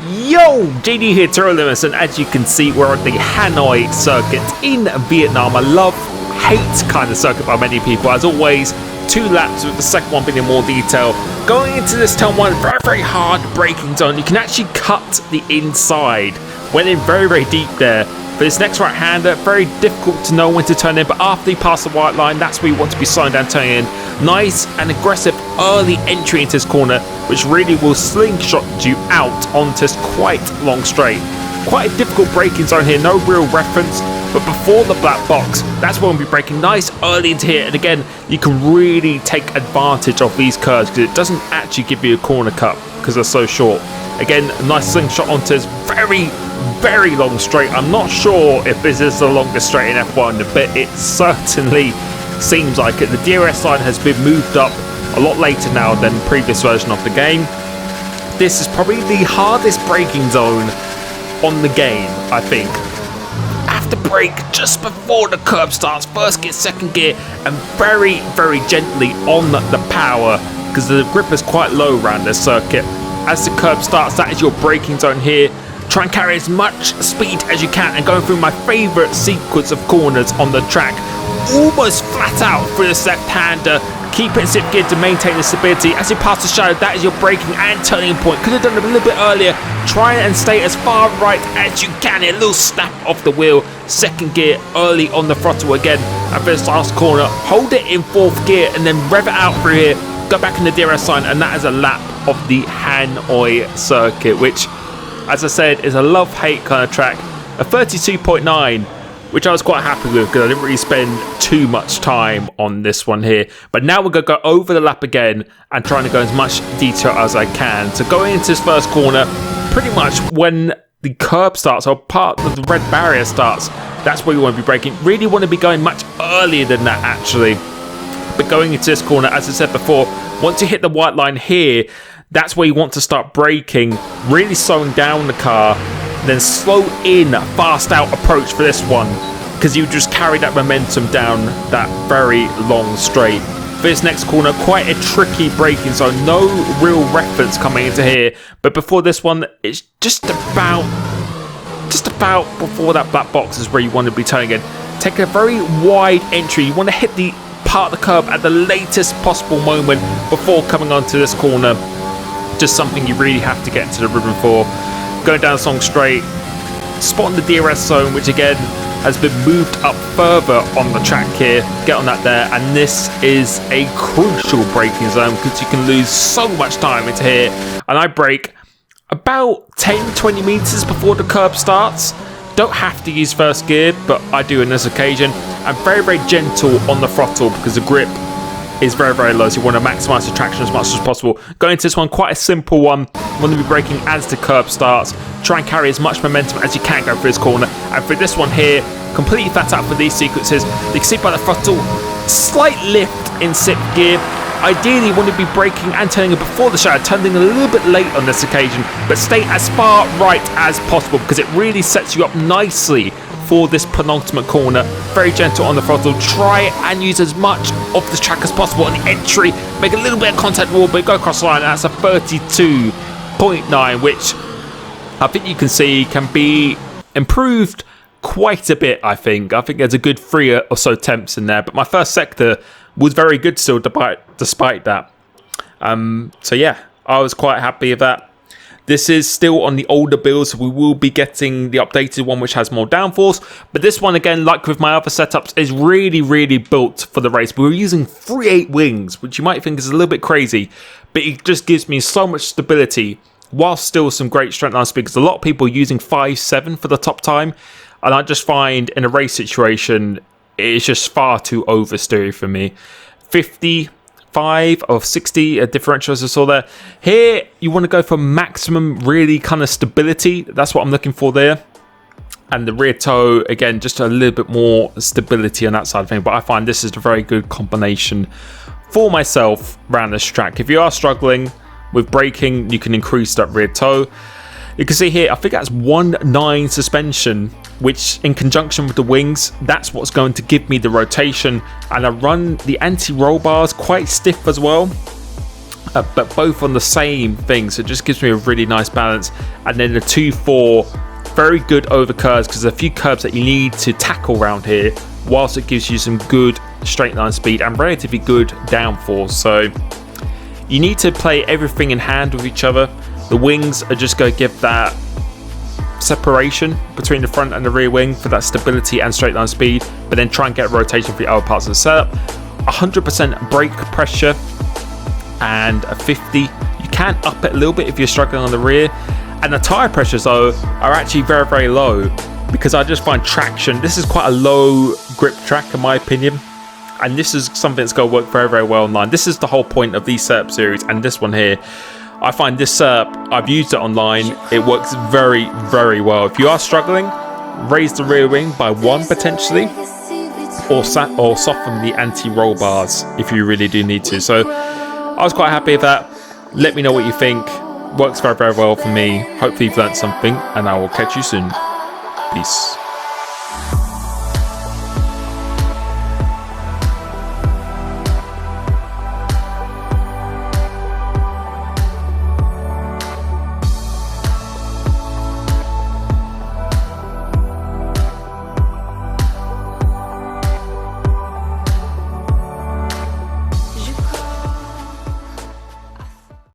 Yo, JD here, Limitless, and as you can see, we're on the Hanoi circuit in Vietnam. A love-hate kind of circuit by many people. As always, 2 laps with the second one being in more detail. Going into this turn 1, very hard braking zone. You can actually cut the inside. Went in very deep there. For this next right-hander, very difficult to know when to turn in, but after you pass the white line, that's where you want to be slowing down, turning in. Nice and aggressive early entry into this corner, which really will slingshot you out onto this quite long straight. Quite a difficult braking zone here, no real reference, but before the black box, that's when we'll be braking nice early into here. And again, you can really take advantage of these curves because it doesn't actually give you a corner cut because they're so short. Again, a nice slingshot onto this very long straight. I'm not sure if this is the longest straight in F1, but it certainly seems like it. The DRS line has been moved up a lot later now than the previous version of the game. This is probably the hardest braking zone on the game, I think. I have to brake just before the curb starts, first gear, second gear, and very gently on the power because the grip is quite low around this circuit. As the curb starts, that is your braking zone here. Try and carry as much speed as you can, and going through my favourite sequence of corners on the track. Almost flat out for this left-hander. Keep it in 6th gear to maintain the stability. As you pass the shadow, that is your braking and turning point. Could have done it a little bit earlier. Try and stay as far right as you can. A little snap off the wheel. 2nd gear early on the throttle again. And for this last corner, hold it in 4th gear and then rev it out through here. Go back in the DRS line, and that is a lap of the Hanoi circuit, which, as I said, is a love-hate kind of track. A 32.9, which I was quite happy with because I didn't really spend too much time on this one here. But now we're going to go over the lap again and trying to go as much detail as I can. So going into this first corner, pretty much when the curb starts or part of the red barrier starts, that's where you want to be braking. Really want to be going much earlier than that, actually. But going into this corner, as I said before, once you hit the white line here, that's where you want to start braking, really slowing down the car, then slow in, fast out approach for this one, because you just carry that momentum down that very long straight. For this next corner, quite a tricky braking zone, no real reference coming into here, but before this one, it's just about before that black box is where you want to be turning in. Take a very wide entry, you want to hit the part of the curb at the latest possible moment before coming onto this corner. Just something you really have to get into the ribbon for. Going down this long straight, spotting the DRS zone, which again has been moved up further on the track here. Get on that there, and this is a crucial braking zone because you can lose so much time into here. And I brake about 10-20 meters before the curb starts. Don't have to use 1st gear, but I do on this occasion. And very gentle on the throttle because the grip is very low, so you want to maximize the traction as much as possible. Going into this one, quite a simple one. You want to be braking as the curb starts. Try and carry as much momentum as you can go through this corner. And for this one here, completely flat out for these sequences. You can see by the throttle, slight lift in 6th gear. Ideally, you want to be braking and turning it before the shadow, turning a little bit late on this occasion, but stay as far right as possible because it really sets you up nicely for this penultimate corner. Very gentle on the throttle. Try and use as much of the track as possible on the entry. Make a little bit of contact wall, but go across the line. That's a 32.9, which I think you can see can be improved quite a bit, I think. I think there's a good 3 or so attempts in there, but my first sector was very good still despite that. So yeah, I was quite happy with that. This is still on the older build, so we will be getting the updated one which has more downforce. But this one, again, like with my other setups, is really built for the race. We were using 3/8 wings, which you might think is a little bit crazy, but it just gives me so much stability while still some great strength line speed. Because a lot of people are using 5.7 for the top time, and I just find in a race situation, it's just far too oversteery for me. 55 or 60 differential as I saw there. Here, you want to go for maximum really kind of stability. That's what I'm looking for there. And the rear toe, again, just a little bit more stability on that side of things. But I find this is a very good combination for myself around this track. If you are struggling with braking, you can increase that rear toe. You can see here, I think that's 1.9 suspension, which in conjunction with the wings, that's what's going to give me the rotation. And I run the anti-roll bars quite stiff as well. but both on the same thing, so it just gives me a really nice balance. And then the 2-4, very good over curves, because there's a few curves that you need to tackle around here, whilst it gives you some good straight line speed and relatively good downforce. So you need to play everything in hand with each other. The wings are just going to give that separation between the front and the rear wing for that stability and straight line speed, but then try and get rotation for the other parts of the setup. 100% brake pressure and a 50. You can up it a little bit if you're struggling on the rear. And the tyre pressures though are actually very, very low, because I just find traction, this is quite a low grip track in my opinion, and this is something that's going to work very, very well online. This is the whole point of these setup series, and this one here, I find this setup, I've used it online, it works very, very well. If you are struggling, raise the rear wing by 1 potentially, or soften the anti-roll bars if you really do need to. So I was quite happy with that. Let me know what you think. Works very, very well for me. Hopefully you've learned something, and I will catch you soon. Peace.